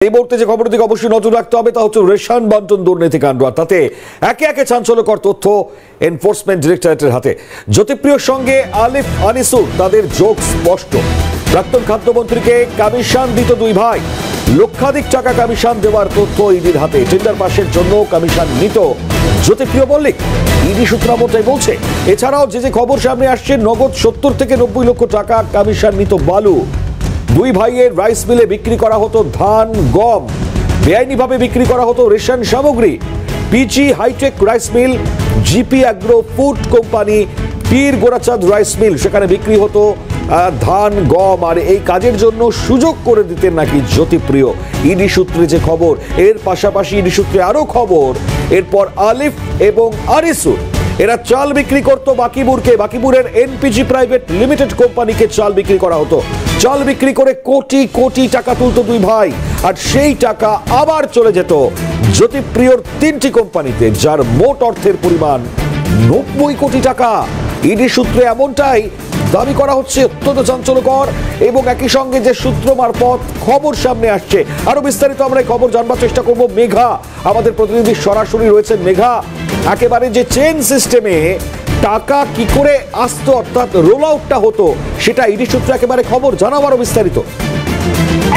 এই মুহূর্তে যে খবর দিকে অবশ্যই নজর রাখতে হবে তা হচ্ছে রেশন বন্টন দুর্নীতিকাণ্ড। আর তাতে একে একে চাঞ্চল্যকর তথ্য এনফোর্সমেন্ট ডিরেক্টরেটের হাতে। জ্যোতিপ্রিয়র সঙ্গে আলিফ আনিসুর, তাদের যোগ স্পষ্ট। প্রাক্তন খাদ্যমন্ত্রীকে কমিশন দিত দুই ভাই, লক্ষাধিক টাকা কমিশন দেওয়ার তথ্য ইডির হাতে। টেন্ডার পাসের জন্য কমিশন নিত জ্যোতিপ্রিয় মল্লিক, ইডি সূত্রামতাই বলছে। এছাড়াও যে খবর সামনে আসছে, নগদ 70 থেকে 90 লক্ষ টাকা কমিশন নিত বালু। দুই ভাইয়ের রাইস মিলে বিক্রি করা হতো ধান, গম। বেআইনিভাবে বিক্রি করা হতো রেশন সামগ্রী। PG hi tech rice mill, GP agro food company, Pir Gorachand rice mill, সেখানে বিক্রি হতো ধান, গম। আর এই কাজের জন্য সুযোগ করে দিতেন নাকি জ্যোতিপ্রিয়। ইডি সূত্রে যে খবর, এর পাশাপাশি ইডি সূত্রে আরো খবর, এরপর আলিফ এবং আনিসুর এরা চাল বিক্রি করতো বাকিপুরকে। বাকিপুরের এনপিজি প্রাইভেট লিমিটেড কোম্পানিকে চাল বিক্রি করা হতো। চাল বিক্রি করে কোটি কোটি টাকা তুলতো দুই ভাই, আর সেই টাকা আবার চলে যেত জ্যোতিপ্রিয়র 3টি কোম্পানিতে, যার মোট অর্থের পরিমাণ 90 কোটি টাকা। ইডি সূত্রে এমনটাই দাবি করা হচ্ছে। অত্যন্ত চাঞ্চল্যকর এবং একই সঙ্গে যে সূত্র মারফত খবর সামনে আসছে, আরো বিস্তারিত আমরা এই খবর জানবার চেষ্টা করব। মেঘা আমাদের প্রতিনিধি সরাসরি রয়েছে। মেঘা, একেবারে যে চেন সিস্টেমে টাকা কি করে আসতো, অর্থাৎ রোল আউটটা হতো, সেটা ইডি সূত্রে একেবারে খবর জানাও আরো বিস্তারিত।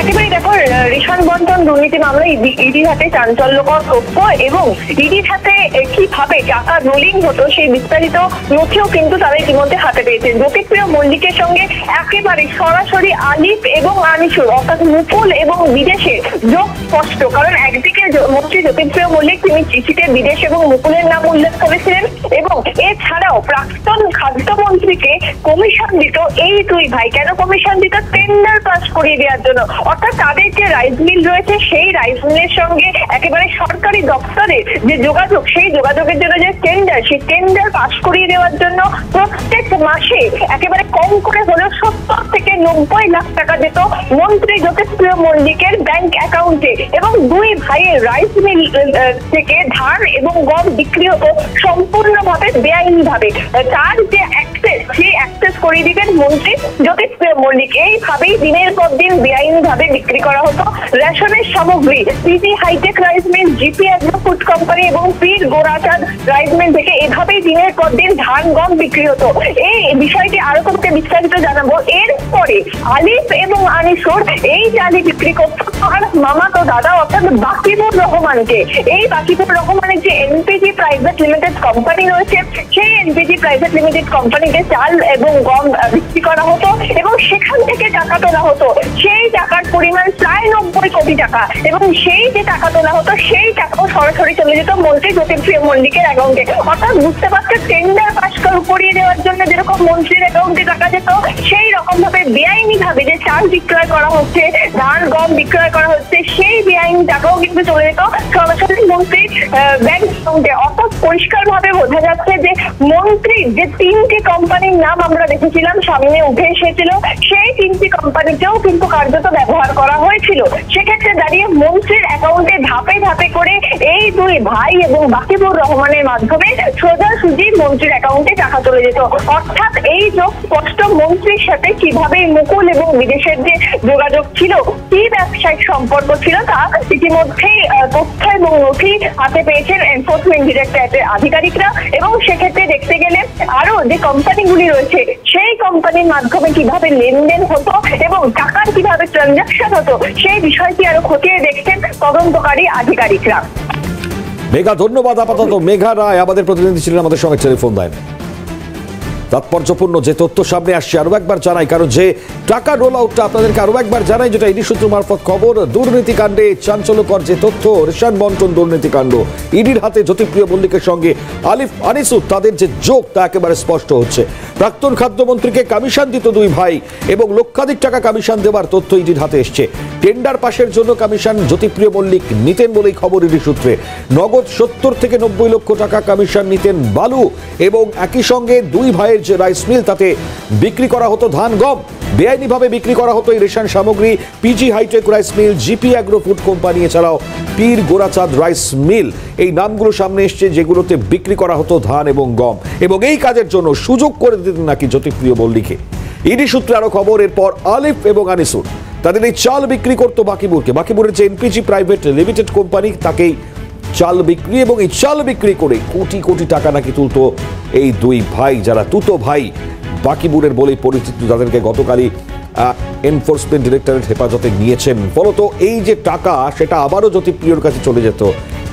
একেবারে দেখো, রেশন বন্টন দুর্নীতি মামলায় ইডির হাতে চাঞ্চল্যকর তথ্য এবং ইডির হাতে কিভাবে টাকা রোলিং হতো সেই বিস্তারিত নথিও কিন্তু তারা ইতিমধ্যে হাতে পেয়েছে। জ্যোতিপ্রিয় মল্লিকের সঙ্গে একেবারে সরাসরি আলিফ এবং আনিসুর, অর্থাৎ মুকুল এবং বিদেশে যোগ স্পষ্ট। কারণ একদিকে মন্ত্রী জ্যোতিপ্রিয় মল্লিক তিনি চিঠিতে বিদেশ এবং মুকুলের নাম উল্লেখ করেছিলেন, এবং এছাড়াও প্রাক্তন খাদ্যমন্ত্রীকে কমিশন দিত এই দুই ভাই। কেন কমিশন দিত? টেন্ডার পাস করিয়ে দেওয়ার জন্য। অর্থাৎ তাদের যে রাইস মিল রয়েছে, সেই রাইস মিলের সঙ্গে একেবারে সরকারি দপ্তরে যে যোগাযোগ, সেই যোগাযোগের জন্য যে টেন্ডার, সেই টেন্ডার পাস করিয়ে দেওয়ার জন্য প্রত্যেক মাসে একেবারে কম করে হলেও 70 থেকে 90 লাখ টাকা যেত মন্ত্রী জ্যোতিপ্রিয় মল্লিকের ব্যাংক অ্যাকাউন্টে। এবং দুই ভাইয়ের রাইস মিল থেকে ধান এবং গম বিক্রি হতো সম্পূর্ণভাবে বেআইনি ভাবে। তার যে অ্যাক্সেস, সেই অ্যাক্সেস করিয়ে দিতেন মন্ত্রী জ্যোতিপ্রিয় মল্লিক। এইভাবেই দিনের পর দিন বেআইনি ভাবে বিক্রি করা হতো রেশনের সামগ্রী। PG hi tech rice mill, GP agro food company এবং পীর গোরাচাঁদ রাইস মিল থেকে এভাবেই দিনের পর দিন ধান, গম বিক্রি হতো। এই বিষয়টি আরো তোমাকে বিস্তারিত জানাবো। এরপরে আলিফ এবং আনিসুর এই চালি বিক্রি করতো আর মামাতো দাদা অর্থাৎ বাকিবুর রহমানকে। এই বাকিবুর রহমানের যে এনপিজি প্রাইভেট লিমিটেড কোম্পানি রয়েছে, সেই এনপিজি প্রাইভেট লিমিটেড কোম্পানিতে চাল এবং গম বিক্রি করা হতো এবং সেখান থেকে টাকা তোলা হতো। সেই টাকার পরিমাণ প্রায় 90 কোটি টাকা, এবং সেই যে টাকা তোলা হতো সেই টাকাও সরাসরি চলে যেত মন্ত্রী জ্যোতিপ্রিয় মল্লিকের অ্যাকাউন্টে। অর্থাৎ বুঝতে পারছে, টেন্ডার পাস করিয়ে দেওয়ার জন্য যেরকম মন্ত্রীর অ্যাকাউন্টে টাকা যেত, সেই রকম ভাবে বেআইনি ভাবে যে চাল বিক্রয় করা হচ্ছে, ধান, গম বিক্রয় করা হচ্ছে, সেই বেআইনি টাকাও কিন্তু চলে যেত সরাসরি মন্ত্রীর ব্যাংক অ্যাকাউন্টে। অর্থাৎ পরিষ্কার ভাবে বোঝা যাচ্ছে যে মন্ত্রীর যে 3টি কোম্পানির নাম আমরা দেখেছিলাম সামনে উঠে এসেছিল, সেই 3টি কোম্পানিতেও কিন্তু কার্যত ব্যবহার করা হয়েছিল। সেক্ষেত্রে দাঁড়িয়ে মন্ত্রীর অ্যাকাউন্টে ধাপে ধাপে করে এই দুই ভাই এবং বাকিবুর রহমানের মাধ্যমে সোজাসুজি মন্ত্রীর অ্যাকাউন্টে টাকা চলে যেত। অর্থাৎ এই যোগ স্পষ্ট মন্ত্রীর সাথে কিভাবে মুকুল এবং বিদেশের যে যোগাযোগ ছিল, কি ব্যবসায়িক সম্পর্ক ছিল, তা ইতিমধ্যেই তথ্য এবং নথি হাতে পেয়েছেন এনফোর্সমেন্ট ডিরেক্টরেটের আধিকারিকরা। এবং সেক্ষেত্রে দেখতে গেলে আরো যে কোম্পানিগুলি রয়েছে, সেই কোম্পানির মাধ্যমে কিভাবে লেনদেন হতো এবং টাকার কিভাবে ট্রানজাকশন হতো, সেই বিষয়টি আরো খতিয়ে দেখছেন তদন্তকারী আধিকারিকরা। মেঘা, ধন্যবাদ। আপাতত মেঘা রায় আমাদের প্রতিনিধি ছিলেন, আমাদের সঙ্গে টেলিফোন দেন। তাৎপর্যপূর্ণ যে তথ্য সামনে আসছে আরো একবার জানাই, কারণ যে টাকা রোল আউটটা আপনাদেরকে আরো একবার জানাই, যেটা ইডি সূত্র মারফত খবর। দুর্নীতিকাণ্ডে চাঞ্চল্যকর যে তথ্য, রেশন বন্টন দুর্নীতিকাণ্ড, ইডির হাতে জ্যোতিপ্রিয় মল্লিকের সঙ্গে আলিফ আনিসুর, তাদের যে যোগ তা একেবারে স্পষ্ট হচ্ছে। প্রাক্তন খাদ্যমন্ত্রীকে কমিশন দিত দুই ভাই এবং লক্ষাধিক টাকা কমিশন দেওয়ার তথ্য ইডির হাতে এসছে। টেন্ডার পাসের জন্য কমিশন জ্যোতিপ্রিয় মল্লিক নিতেন বলেই খবর ইডি সূত্রে। নগদ 70 থেকে 90 লক্ষ টাকা কমিশন নিতেন বালু, এবং একই সঙ্গে দুই ভাইয়ের যে রাইস মিল, তাতে বিক্রি করা হতো ধান, গম। বেআইনিভাবে বিক্রি করা হতো এই রেশন সামগ্রী। PG hi tech rice mill, GP agro food company, এছাড়াও পীর গোরাচাঁদ রাইস মিল, এই নামগুলো সামনে এসছে, যেগুলোতে বিক্রি করা হতো ধান এবং গম। এবং এই কাজের জন্য সুযোগ করে দিতেন নাকি জ্যোতিপ্রিয় মল্লিকে। ইডি সূত্রে আরো খবর। এরপর আলিফ এবং আনিসুর তাদের এই চাল বিক্রি করতো বাকিপুরের যে এনপিজি প্রাইভেট লিমিটেড কোম্পানি তাকেই চাল বিক্রি, এবং এই চাল বিক্রি করে কোটি কোটি টাকা নাকি তুলতো এই দুই ভাই, যারা তুতো ভাই বাকিপুরের বলেই পরিচিত, তাদেরকে গতকালই এনফোর্সমেন্ট ডিরেক্টরেট হেফাজতে নিয়েছেন। ফলত এই যে টাকা সেটা আবারও জ্যোতিপ্রিয়র কাছে চলে যেত।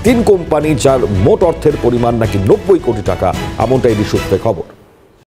3 কোম্পানি যার মোট অর্থের পরিমাণ নাকি 90 কোটি টাকা, এমনটাই সূত্রে খবর।